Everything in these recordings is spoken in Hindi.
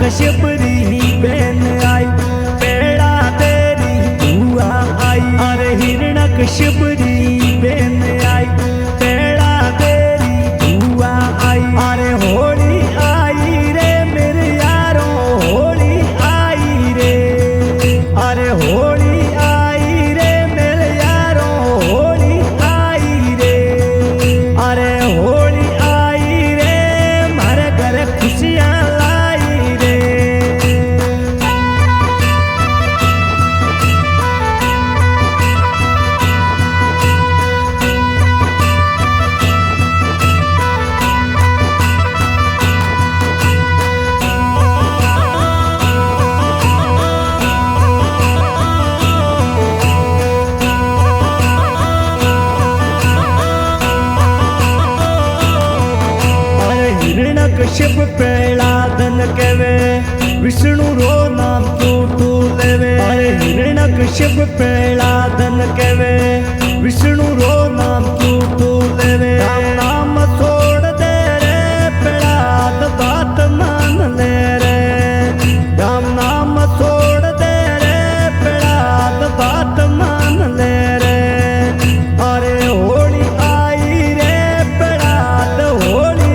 कश्यप री बहन आई पेड़ा तेरी बुआ आई। अरे हिरणा कश्यप री बहन आई पेड़ा तेरी बुआ आई। अरे होली आई रे मेरे यारों होली आई रे। अरे होली आई रे मेरे यारों होली आई रे। अरे होली आई रे मारे घर खुशियाँ कश्यप प्रहलादन कहवे विष्णु रो नाम क्यों तू लेवे। अरे हिरणा कश्यप प्रहलादन कहवे विष्णु रो नाम क्यों तू लेवे। राम नाम छोड़ दे रे प्रहलाद बात मान ले रे। राम नाम छोड़ दे रे प्रहलाद बात मान ले रे। अरे होली आई रे प्रहलाद होली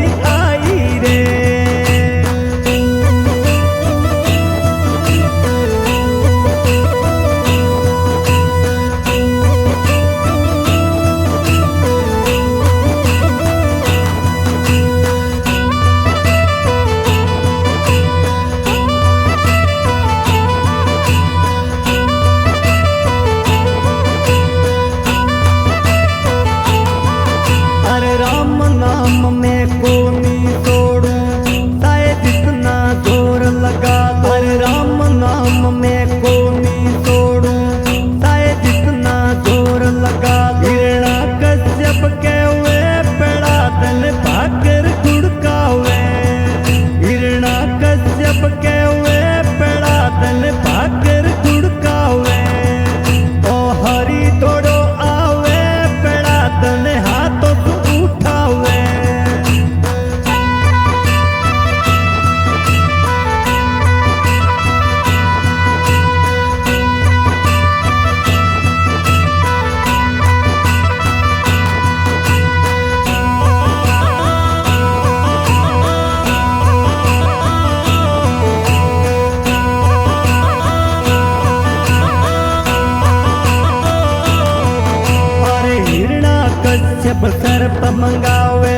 कश्यप सर्प मंगावे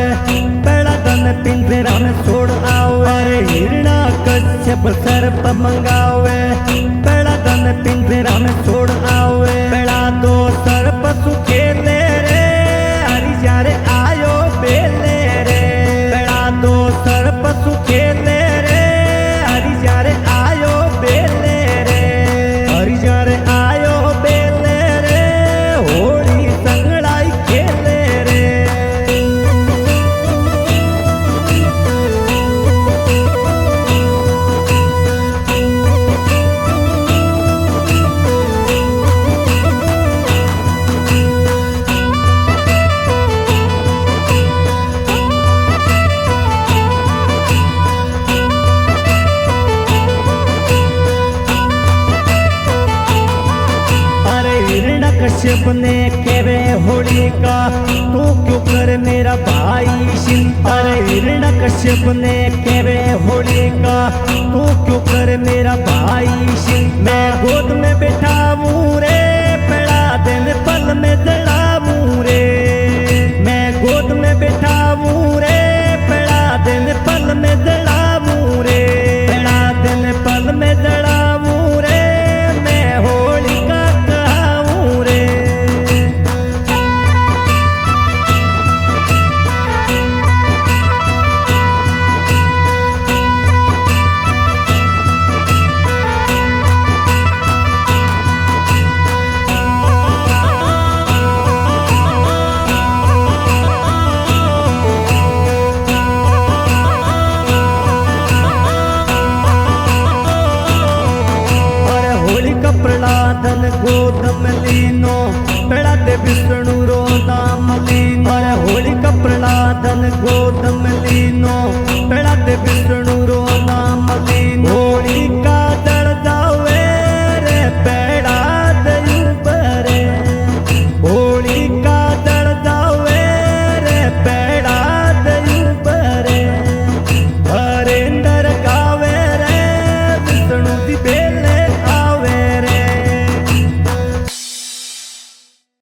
पड़ा धन पिंजरा में छोड़ आवे। अरे हिरणा कश्यप सर्प मंगावे पड़ा धन पिंजरा में छोड़ आवे। पड़ा दो सर्प सुखे ले रे हरि जा रे आयो बेले रे। पड़ा दो सर्प सुखे ले रे हरि जा रे आयो बेले रे। हरि जा रे आयो बेले रे होली संगड़ाई खेले। कश्यप ने कहवे होली का तू क्यों कर मेरा भाई चिंता। हिरणा कश्यप ने कहवे होली का तू क्यों कर मेरा भाई चिंता। मैं गोद में बैठाऊं रे पड़ा दिन पल में जड़ाऊं रे। मैं गोद में बैठाऊं रे पड़ा दिन पल में जड़ाऊं रे। पड़ा दिन पल में जड़ाऊं रे मैं होली का कहाऊं रे। प्रहलादन गोदम लीनो प्रहलाद विष्णु रो नाम लीनो होलिका प्रहलादन गोदम लीनो प्रहलाद विष्णु